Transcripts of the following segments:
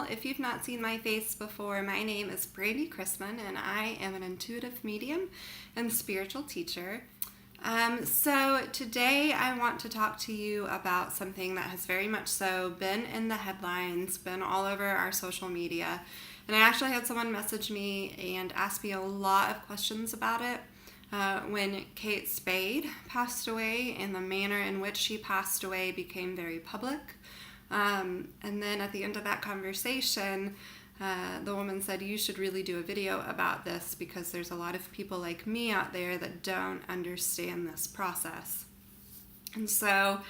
If you've not seen my face before, my name is Brandie and I am an intuitive medium and spiritual teacher. So today I want to talk to you about something that has very much so been in the headlines, been all over our social media. And I actually had someone message me and ask me a lot of questions about it. When Kate Spade passed away, and the manner in which she passed away became very public. And then at the end of that conversation, the woman said, you should really do a video about this because there's a lot of people like me out there that don't understand this process. And so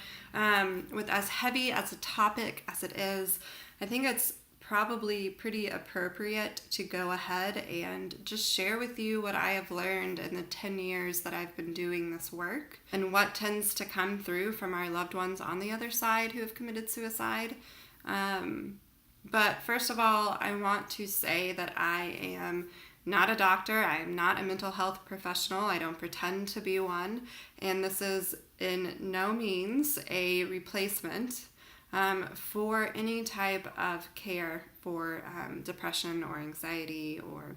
with as heavy as a topic as it is, I think it's probably pretty appropriate to go ahead and just share with you what I have learned in the 10 years that I've been doing this work and what tends to come through from our loved ones on the other side who have committed suicide. But first of all, I want to say that I am not a doctor. I am not a mental health professional. I don't pretend to be one. And this is in no means a replacement for any type of care for depression or anxiety or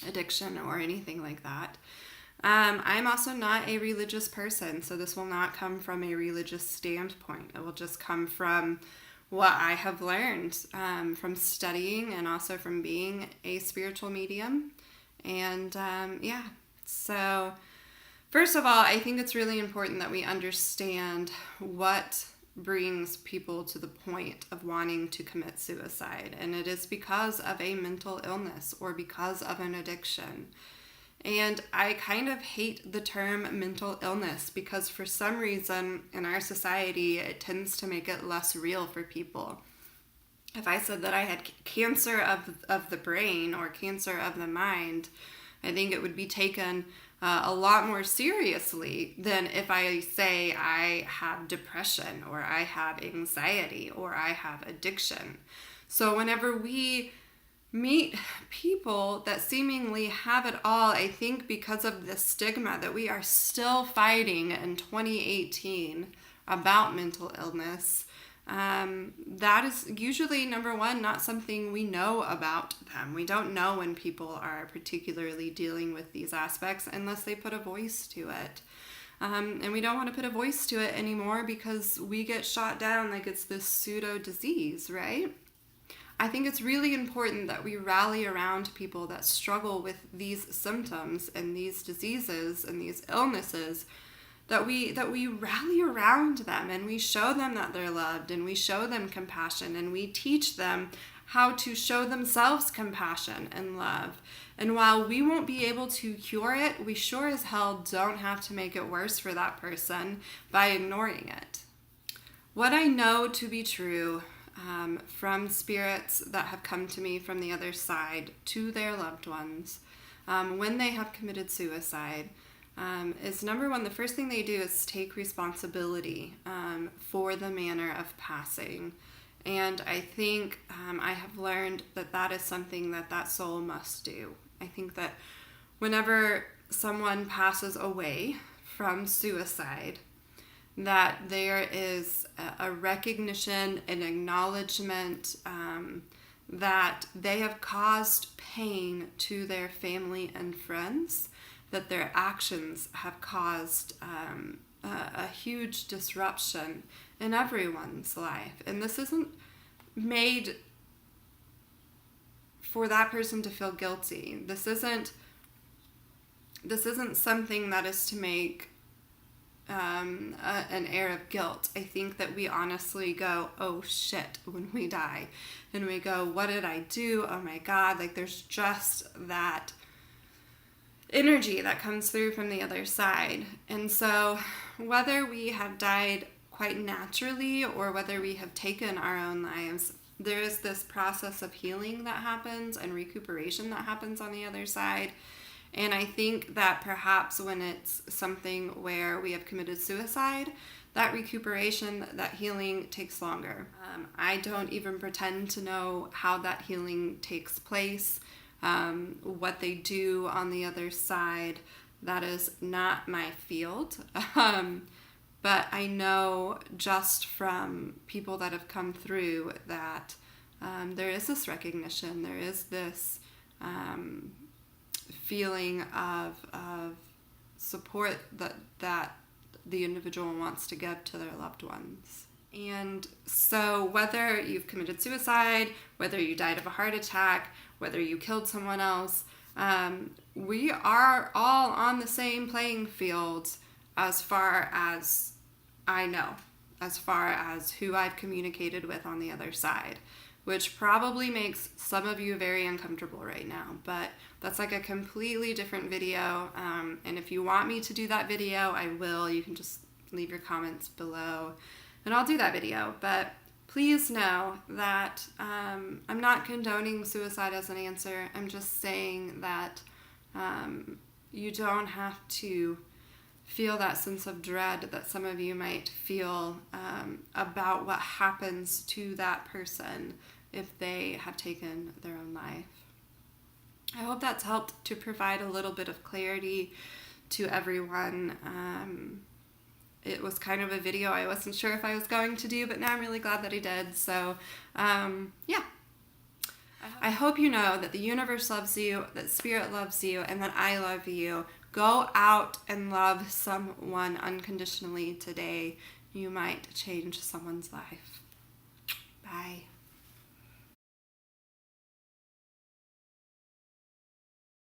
addiction or anything like that. I'm also not a religious person, so this will not come from a religious standpoint. It will just come from what I have learned from studying and also from being a spiritual medium. And so first of all, I think it's really important that we understand what brings people to the point of wanting to commit suicide. And it is because of a mental illness or because of an addiction. And I kind of hate the term mental illness because for some reason in our society, it tends to make it less real for people. If I said that I had cancer of the brain or cancer of the mind, I think it would be taken a lot more seriously than if I say I have depression or I have anxiety or I have addiction. So whenever we meet people that seemingly have it all, I think because of the stigma that we are still fighting in 2018 about mental illness, that is usually, number one, not something we know about them. We don't know when people are particularly dealing with these aspects unless they put a voice to it. And we don't want to put a voice to it anymore because we get shot down like it's this pseudo disease, right? I think it's really important that we rally around people that struggle with these symptoms and these diseases and these illnesses, that we rally around them and we show them that they're loved and we show them compassion and we teach them how to show themselves compassion and love. And while we won't be able to cure it, we sure as hell don't have to make it worse for that person by ignoring it. What I know to be true from spirits that have come to me from the other side to their loved ones when they have committed suicide is, number one, the first thing they do is take responsibility for the manner of passing. And I think I have learned that that is something that soul must do. I think that whenever someone passes away from suicide, that there is a recognition, an acknowledgement that they have caused pain to their family and friends, that their actions have caused a huge disruption in everyone's life. And this isn't made for that person to feel guilty. This isn't something that is to make an air of guilt. I think that we honestly go, oh shit, when we die. And we go, what did I do? Oh my God. Like there's just that energy that comes through from the other side. And so whether we have died quite naturally or whether we have taken our own lives, there is this process of healing that happens and recuperation that happens on the other side. And I think that perhaps when it's something where we have committed suicide, that recuperation, that healing takes longer. I don't even pretend to know how that healing takes place, what they do on the other side. That is not my field. But I know just from people that have come through that there is this recognition, there is this feeling of support that the individual wants to give to their loved ones. And so whether you've committed suicide, whether you died of a heart attack, whether you killed someone else, we are all on the same playing field as far as I know, as far as who I've communicated with on the other side, which probably makes some of you very uncomfortable right now, but that's like a completely different video. And if you want me to do that video, I will. You can just leave your comments below and I'll do that video. But please know that I'm not condoning suicide as an answer. I'm just saying that you don't have to feel that sense of dread that some of you might feel about what happens to that person if they have taken their own life. I hope that's helped to provide a little bit of clarity to everyone. It was kind of a video I wasn't sure if I was going to do, but now I'm really glad that I did. So, yeah. I hope you know that the universe loves you, that Spirit loves you, and that I love you. Go out and love someone unconditionally today. You might change someone's life. Bye.